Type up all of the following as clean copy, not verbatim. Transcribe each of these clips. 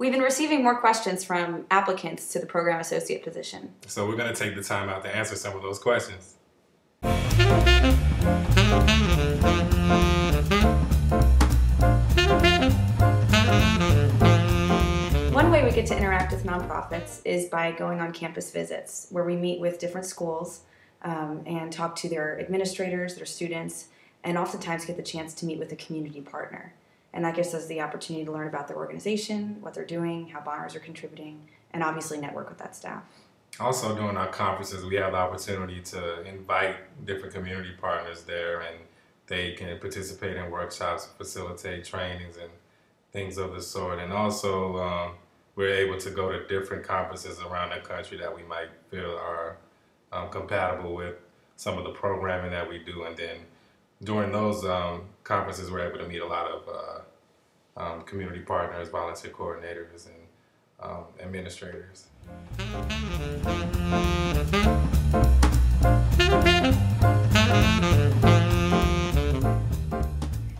We've been receiving more questions from applicants to the program associate position. So we're going to take the time out to answer some of those questions. One way we get to interact with nonprofits is by going on campus visits, where we meet with different schools and talk to their administrators, their students, and oftentimes get the chance to meet with a community partner. And that gives us the opportunity to learn about their organization, what they're doing, how Bonners are contributing, and obviously network with that staff. Also, during our conferences, we have the opportunity to invite different community partners there, and they can participate in workshops, facilitate trainings, and things of the sort. And also, we're able to go to different conferences around the country that we might feel are compatible with some of the programming that we do. And then during those conferences, we're able to meet a lot of community partners, volunteer coordinators, and administrators.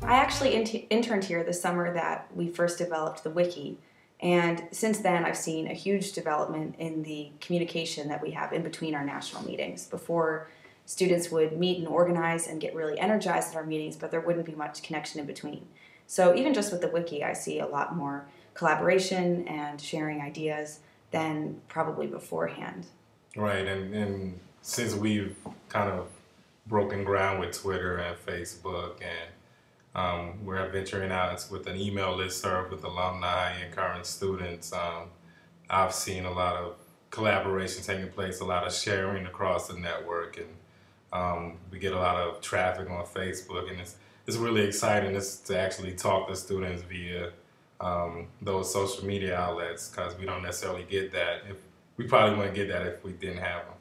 I actually interned here the summer that we first developed the wiki, and since then I've seen a huge development in the communication that we have in between our national meetings. Before, students would meet and organize and get really energized at our meetings, but there wouldn't be much connection in between. So even just with the wiki, I see a lot more collaboration and sharing ideas than probably beforehand. Right, and since we've kind of broken ground with Twitter and Facebook, and we're venturing out with an email listserv with alumni and current students, I've seen a lot of collaboration taking place, a lot of sharing across the network, and we get a lot of traffic on Facebook, and it's really exciting to actually talk to students via those social media outlets, because we don't necessarily get that. We probably wouldn't get that if we didn't have them.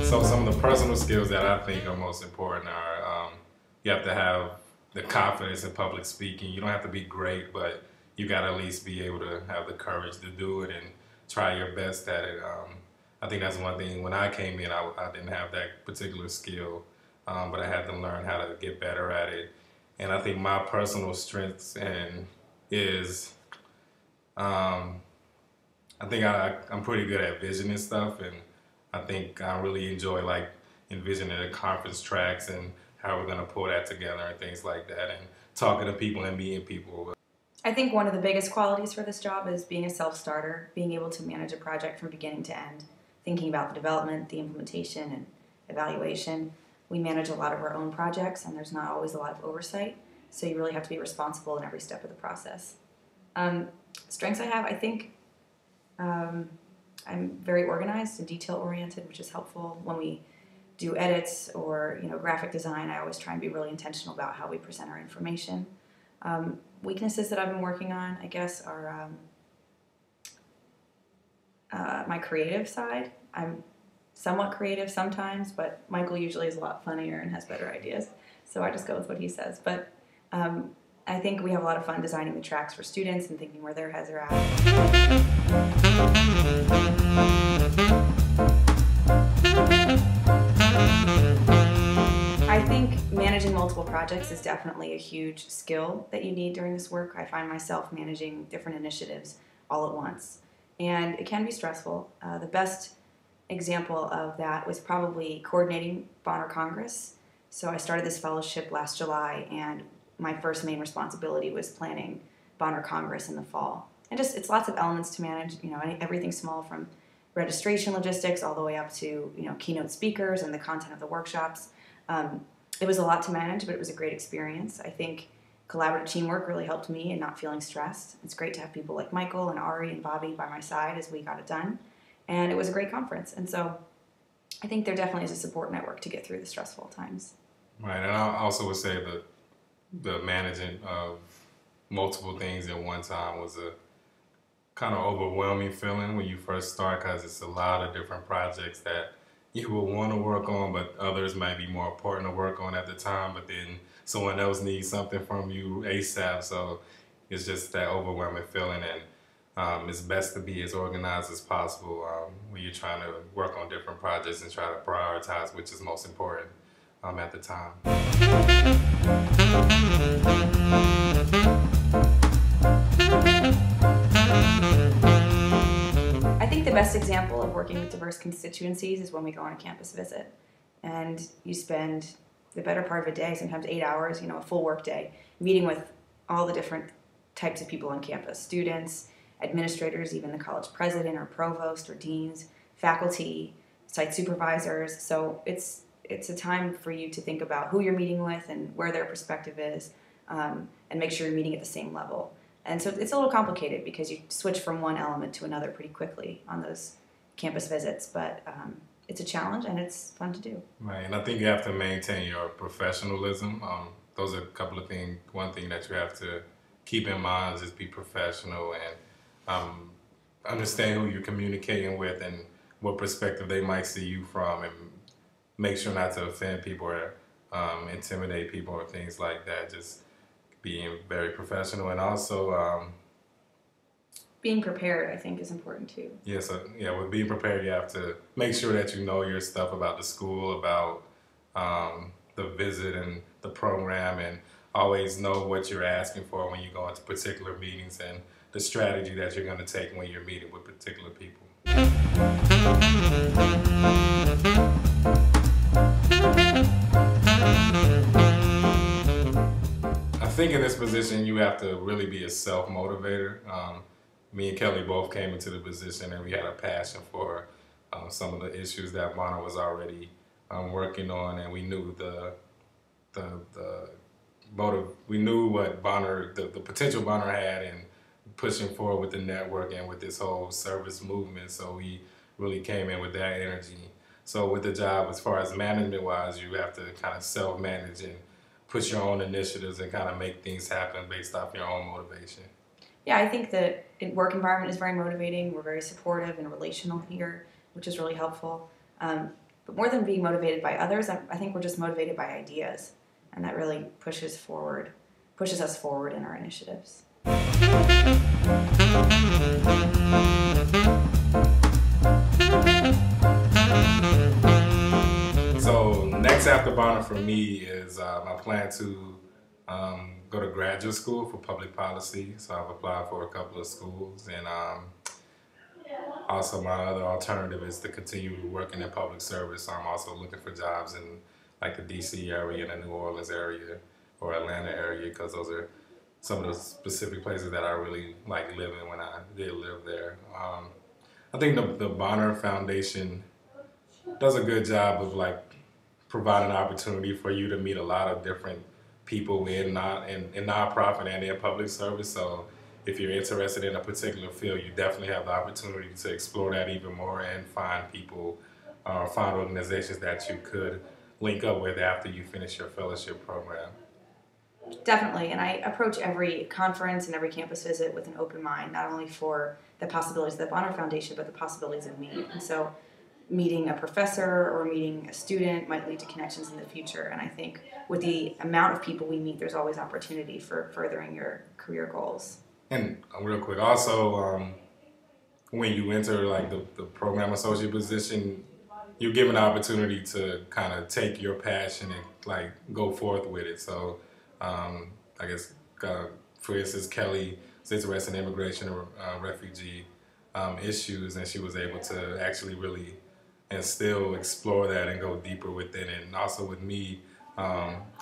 So some of the personal skills that I think are most important are you have to have the confidence in public speaking. You don't have to be great, but you got to at least be able to have the courage to do it and try your best at it. I think that's one thing. When I came in, I didn't have that particular skill, but I had to learn how to get better at it. And I think my personal strengths is I think I'm pretty good at visioning stuff, and I think I really enjoy like envisioning the conference tracks and how we're going to pull that together and things like that, and talking to people and meeting people. I think one of the biggest qualities for this job is being a self-starter, being able to manage a project from beginning to end, thinking about the development, the implementation, and evaluation. We manage a lot of our own projects, and there's not always a lot of oversight, so you really have to be responsible in every step of the process. Strengths I have, I think I'm very organized and detail-oriented, which is helpful when we do edits or graphic design. I always try and be really intentional about how we present our information. Weaknesses that I've been working on, I guess, are my creative side. I'm somewhat creative sometimes, but Michael usually is a lot funnier and has better ideas, so I just go with what he says. But I think we have a lot of fun designing the tracks for students and thinking where their heads are at. I think managing multiple projects is definitely a huge skill that you need during this work. I find myself managing different initiatives all at once, and it can be stressful. The best example of that was probably coordinating Bonner Congress. So I started this fellowship last July, and my first main responsibility was planning Bonner Congress in the fall. And it's lots of elements to manage, everything small from registration logistics all the way up to, keynote speakers and the content of the workshops. It was a lot to manage, but it was a great experience. I think collaborative teamwork really helped me in not feeling stressed. It's great to have people like Michael and Ari and Bobby by my side as we got it done. And it was a great conference. And so I think there definitely is a support network to get through the stressful times. Right, and I also would say that the managing of multiple things at one time was a kind of overwhelming feeling when you first start, because it's a lot of different projects that you will want to work on, but others might be more important to work on at the time, but then someone else needs something from you ASAP, so it's just that overwhelming feeling, and it's best to be as organized as possible when you're trying to work on different projects and try to prioritize which is most important. at the time. I think the best example of working with diverse constituencies is when we go on a campus visit and you spend the better part of a day, sometimes 8 hours, a full work day, meeting with all the different types of people on campus, students, administrators, even the college president or provost or deans, faculty, site supervisors. So it's a time for you to think about who you're meeting with and where their perspective is, and make sure you're meeting at the same level. And so it's a little complicated because you switch from one element to another pretty quickly on those campus visits, but it's a challenge and it's fun to do. Right, and I think you have to maintain your professionalism. Those are a couple of things. One thing that you have to keep in mind is just be professional and understand who you're communicating with and what perspective they might see you from, and make sure not to offend people or intimidate people or things like that. Just being very professional, and also being prepared, I think, is important too. Yeah, so with being prepared, you have to make sure that you know your stuff about the school, about the visit and the program, and always know what you're asking for when you go into particular meetings and the strategy that you're going to take when you're meeting with particular people. I think in this position you have to really be a self-motivator. Me and Kelly both came into the position and we had a passion for some of the issues that Bonner was already working on, and we knew the motive. We knew what Bonner, the potential Bonner had in pushing forward with the network and with this whole service movement. So we really came in with that energy. So with the job, as far as management-wise, you have to kind of self-manage and push your own initiatives and kind of make things happen based off your own motivation. Yeah, I think the work environment is very motivating. We're very supportive and relational here, which is really helpful. But more than being motivated by others, I think we're just motivated by ideas, and that really pushes us forward in our initiatives. So next after Bonner for me is I plan to go to graduate school for public policy. So I've applied for a couple of schools, and also my other alternative is to continue working in public service. So I'm also looking for jobs in like the DC area and the New Orleans area or Atlanta area, because those are some of the specific places that I really like living when I did live there. I think the Bonner Foundation does a good job of like providing an opportunity for you to meet a lot of different people in nonprofit and in public service. So if you're interested in a particular field, you definitely have the opportunity to explore that even more and find people, find organizations that you could link up with after you finish your fellowship program. Definitely, and I approach every conference and every campus visit with an open mind, not only for the possibilities of the Bonner Foundation, but the possibilities of me. And so meeting a professor or meeting a student might lead to connections in the future, and I think with the amount of people we meet, there's always opportunity for furthering your career goals. And real quick, also, when you enter like the program associate position, you're given an opportunity to kind of take your passion and like go forth with it. So I guess, for instance, Kelly is interested in immigration or refugee issues, and she was able to actually really and still explore that and go deeper within it. And also with me,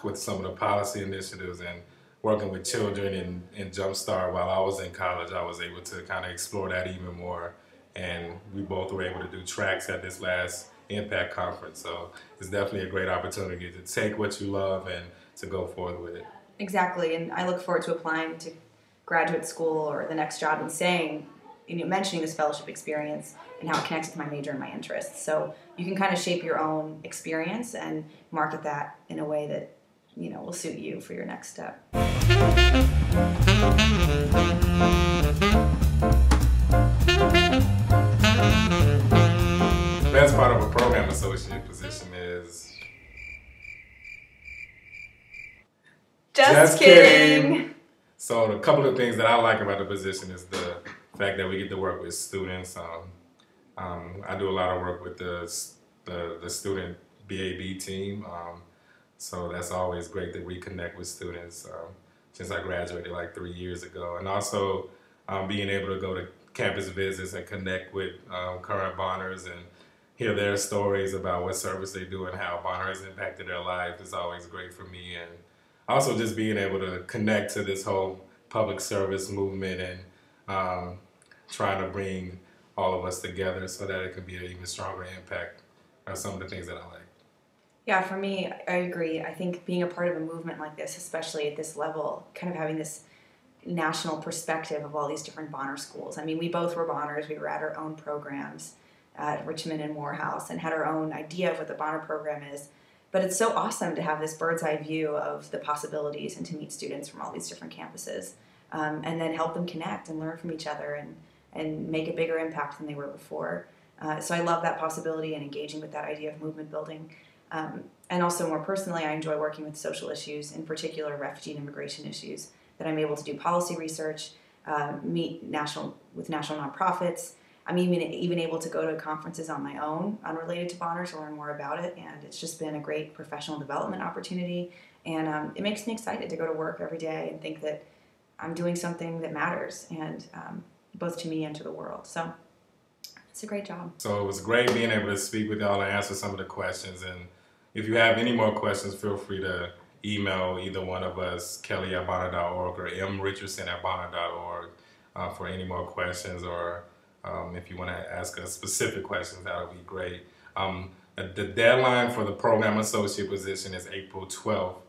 with some of the policy initiatives and working with children in Jumpstart while I was in college, I was able to kind of explore that even more. And we both were able to do tracks at this last Impact Conference. So it's definitely a great opportunity to take what you love and to go forward with it. Exactly, and I look forward to applying to graduate school or the next job and saying, mentioning this fellowship experience and how it connects with my major and my interests. So you can kind of shape your own experience and market that in a way that will suit you for your next step. The best part of a program associate position is Just kidding. So a couple of things that I like about the position is the fact that we get to work with students. I do a lot of work with the student BAB team. So that's always great to reconnect with students since I graduated like 3 years ago. And also being able to go to campus visits and connect with current Bonners and hear their stories about what service they do and how Bonner has impacted their life is always great for me. And also just being able to connect to this whole public service movement and trying to bring all of us together so that it can be an even stronger impact are some of the things that I like. Yeah, for me, I agree. I think being a part of a movement like this, especially at this level, kind of having this national perspective of all these different Bonner schools. I mean, we both were Bonners. We were at our own programs at Richmond and Morehouse and had our own idea of what the Bonner program is. But it's so awesome to have this bird's eye view of the possibilities and to meet students from all these different campuses and then help them connect and learn from each other and make a bigger impact than they were before. So I love that possibility and engaging with that idea of movement building. And also more personally, I enjoy working with social issues, in particular refugee and immigration issues, that I'm able to do policy research, meet with national nonprofits. I'm even able to go to conferences on my own, unrelated to Bonner, to learn more about it. And it's just been a great professional development opportunity. And it makes me excited to go to work every day and think that I'm doing something that matters, and both to me and to the world. So it's a great job. So it was great being able to speak with y'all and answer some of the questions. And if you have any more questions, feel free to email either one of us, kelly@bonner.org or mrichardson@bonner.org for any more questions, or if you want to ask us specific questions, that would be great. The deadline for the program associate position is April 12th,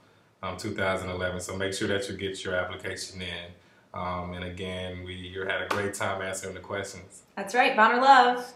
2011, so make sure that you get your application in. And again, you had a great time answering the questions. That's right, Bonner love.